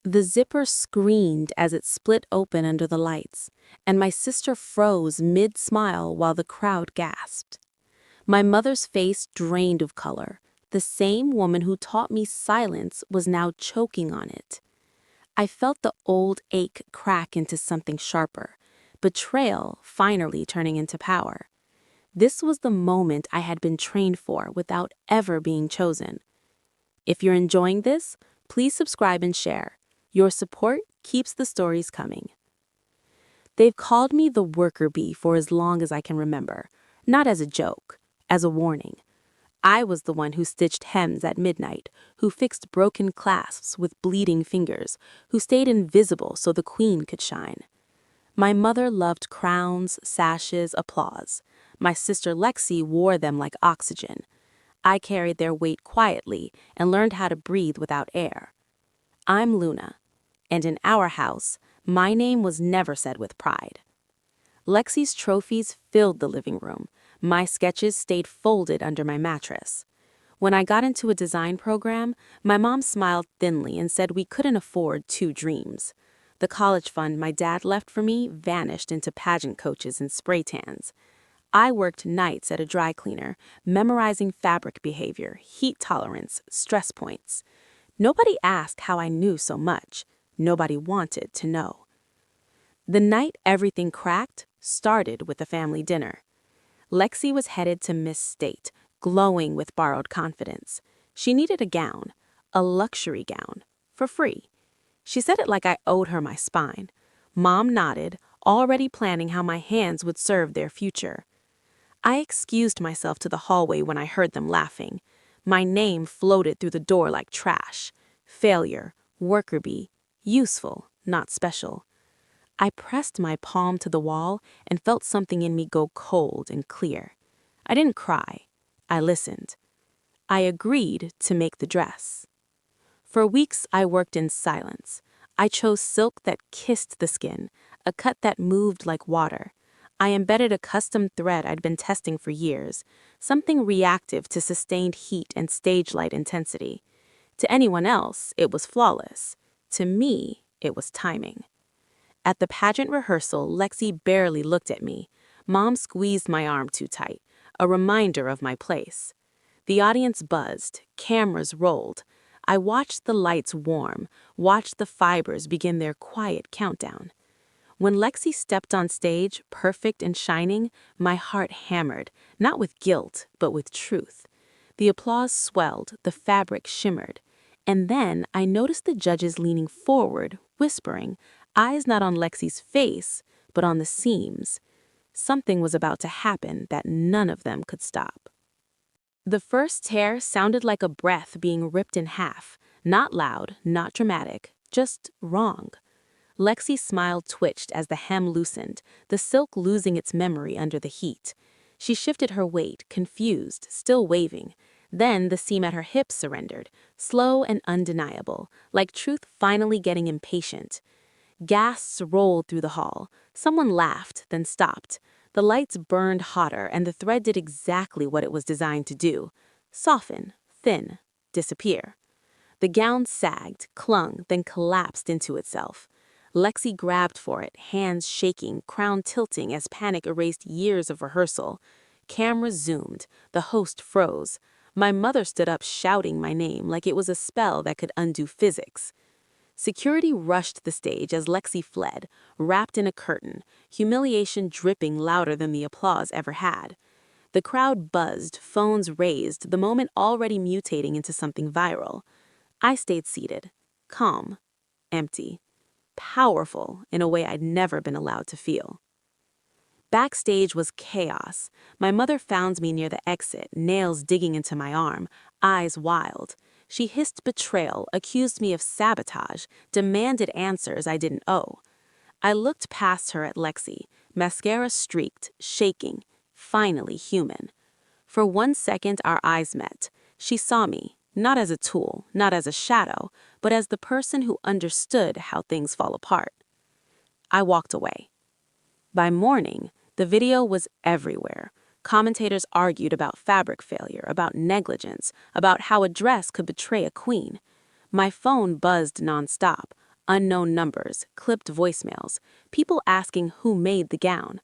The zipper screamed as it split open under the lights, and my sister froze mid-smile while the crowd gasped. My mother's face drained of color. The same woman who taught me silence was now choking on it. I felt the old ache crack into something sharper, betrayal finally turning into power. This was the moment I had been trained for without ever being chosen. If you're enjoying this, please subscribe and share. Your support keeps the stories coming. They've called me the worker bee for as long as I can remember, not as a joke, as a warning. I was the one who stitched hems at midnight, who fixed broken clasps with bleeding fingers, who stayed invisible so the queen could shine. My mother loved crowns, sashes, applause. My sister Lexi wore them like oxygen. I carried their weight quietly and learned how to breathe without air. I'm Luna, and in our house, my name was never said with pride. Lexi's trophies filled the living room. My sketches stayed folded under my mattress. When I got into a design program, my mom smiled thinly and said we couldn't afford 2 dreams. The college fund my dad left for me vanished into pageant coaches and spray tans. I worked nights at a dry cleaner, memorizing fabric behavior, heat tolerance, stress points. Nobody asked how I knew so much. Nobody wanted to know. The night everything cracked started with a family dinner. Lexi was headed to Miss State, glowing with borrowed confidence. She needed a gown, a luxury gown, for free. She said it like I owed her my spine. Mom nodded, already planning how my hands would serve their future. I excused myself to the hallway when I heard them laughing. My name floated through the door like trash. Failure, worker bee, useful, not special. I pressed my palm to the wall and felt something in me go cold and clear. I didn't cry. I listened. I agreed to make the dress. For weeks, I worked in silence. I chose silk that kissed the skin, a cut that moved like water. I embedded a custom thread I'd been testing for years, something reactive to sustained heat and stage light intensity. To anyone else, it was flawless. To me, it was timing. At the pageant rehearsal, Lexi barely looked at me. Mom squeezed my arm too tight, a reminder of my place. The audience buzzed, cameras rolled. I watched the lights warm, watched the fibers begin their quiet countdown. When Lexi stepped on stage, perfect and shining, my heart hammered, not with guilt, but with truth. The applause swelled, the fabric shimmered. And then I noticed the judges leaning forward, whispering, eyes not on Lexi's face, but on the seams. Something was about to happen that none of them could stop. The first tear sounded like a breath being ripped in half, not loud, not dramatic, just wrong. Lexi's smile twitched as the hem loosened, the silk losing its memory under the heat. She shifted her weight, confused, still waving. Then the seam at her hip surrendered, slow and undeniable, like truth finally getting impatient. Gasps rolled through the hall. Someone laughed, then stopped. The lights burned hotter, and the thread did exactly what it was designed to do: soften, thin, disappear. The gown sagged, clung, then collapsed into itself. Lexi grabbed for it, hands shaking, crown tilting as panic erased years of rehearsal. Cameras zoomed. The host froze. My mother stood up shouting my name like it was a spell that could undo physics. Security rushed the stage as Lexi fled, wrapped in a curtain, humiliation dripping louder than the applause ever had. The crowd buzzed, phones raised, the moment already mutating into something viral. I stayed seated, calm, empty, powerful in a way I'd never been allowed to feel. Backstage was chaos. My mother found me near the exit, nails digging into my arm, eyes wild. She hissed betrayal, accused me of sabotage, demanded answers I didn't owe. I looked past her at Lexi, mascara streaked, shaking, finally human. For 1 second, our eyes met. She saw me, not as a tool, not as a shadow, but as the person who understood how things fall apart. I walked away. By morning, the video was everywhere. Commentators argued about fabric failure, about negligence, about how a dress could betray a queen. My phone buzzed nonstop. unknown numbers, clipped voicemails, people asking who made the gown.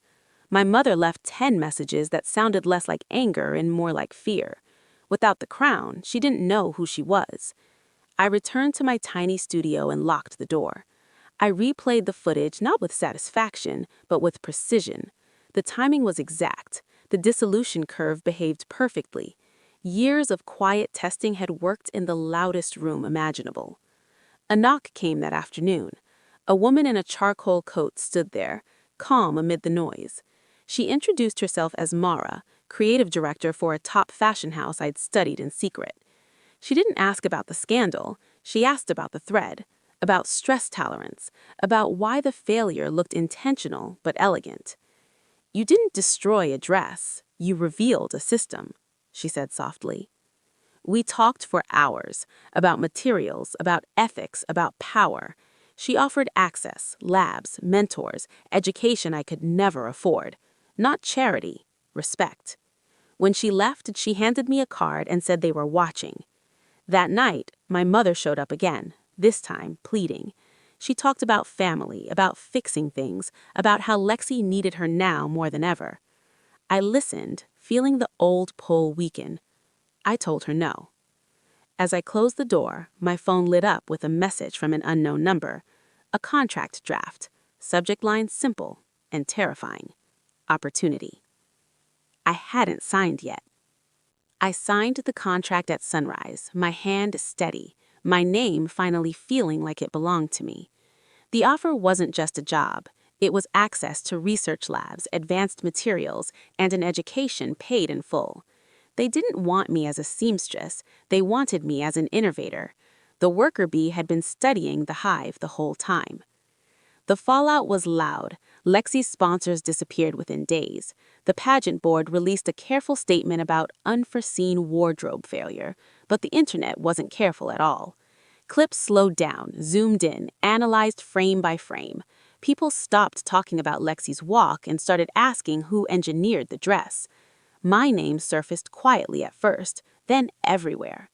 My mother left 10 messages that sounded less like anger and more like fear. Without the crown, she didn't know who she was. I returned to my tiny studio and locked the door. I replayed the footage not with satisfaction, but with precision. The timing was exact. The dissolution curve behaved perfectly. Years of quiet testing had worked in the loudest room imaginable. A knock came that afternoon. A woman in a charcoal coat stood there, calm amid the noise. She introduced herself as Mara, creative director for a top fashion house I'd studied in secret. She didn't ask about the scandal, she asked about the thread, about stress tolerance, about why the failure looked intentional but elegant. "You didn't destroy a dress, you revealed a system," she said softly. We talked for hours, about materials, about ethics, about power. She offered access, labs, mentors, education I could never afford. Not charity, respect. When she left, she handed me a card and said they were watching. That night, my mother showed up again, this time pleading. She talked about family, about fixing things, about how Lexi needed her now more than ever. I listened, feeling the old pull weaken. I told her no. As I closed the door, my phone lit up with a message from an unknown number. A contract draft. Subject line simple and terrifying. Opportunity. I hadn't signed yet. I signed the contract at sunrise, my hand steady, my name finally feeling like it belonged to me. The offer wasn't just a job. It was access to research labs, advanced materials, and an education paid in full. They didn't want me as a seamstress, they wanted me as an innovator. The worker bee had been studying the hive the whole time. The fallout was loud. Lexi's sponsors disappeared within days. The pageant board released a careful statement about unforeseen wardrobe failure, but the internet wasn't careful at all. Clips slowed down, zoomed in, analyzed frame by frame. People stopped talking about Lexi's walk and started asking who engineered the dress. My name surfaced quietly at first, then everywhere.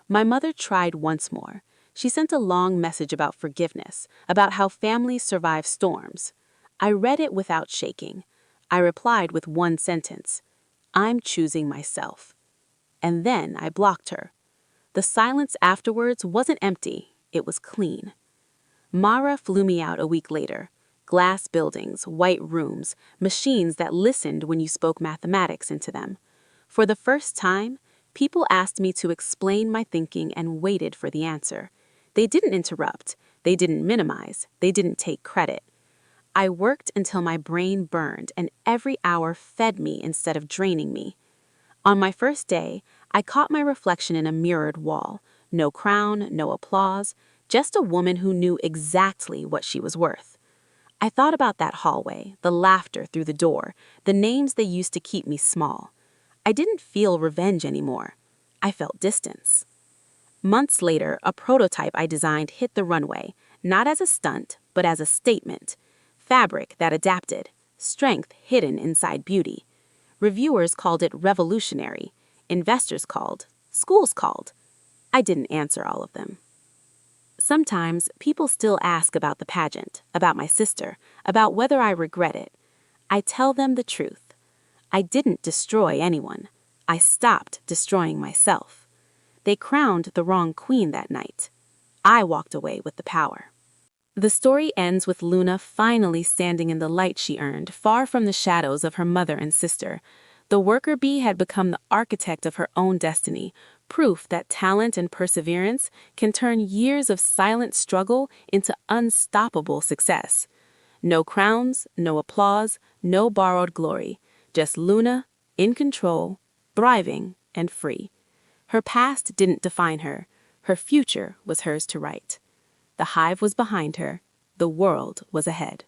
My mother tried once more. She sent a long message about forgiveness, about how families survive storms. I read it without shaking. I replied with one sentence: "I'm choosing myself." And then I blocked her. The silence afterwards wasn't empty, it was clean. Mara flew me out a week later. Glass buildings, white rooms, machines that listened when you spoke mathematics into them. For the first time, people asked me to explain my thinking and waited for the answer. They didn't interrupt, they didn't minimize, they didn't take credit. I worked until my brain burned and every hour fed me instead of draining me. On my first day, I caught my reflection in a mirrored wall. No crown, no applause, just a woman who knew exactly what she was worth. I thought about that hallway, the laughter through the door, the names they used to keep me small. I didn't feel revenge anymore. I felt distance. Months later, a prototype I designed hit the runway, not as a stunt, but as a statement. Fabric that adapted, strength hidden inside beauty. Reviewers called it revolutionary. Investors called. Schools called. I didn't answer all of them. Sometimes people still ask about the pageant, about my sister, about whether I regret it. I tell them the truth. I didn't destroy anyone. I stopped destroying myself. They crowned the wrong queen that night. I walked away with the power. The story ends with Luna finally standing in the light she earned, far from the shadows of her mother and sister. The worker bee had become the architect of her own destiny, proof that talent and perseverance can turn years of silent struggle into unstoppable success. No crowns, no applause, no borrowed glory. Just Luna, in control, thriving, and free. Her past didn't define her. Her future was hers to write. The hive was behind her. The world was ahead.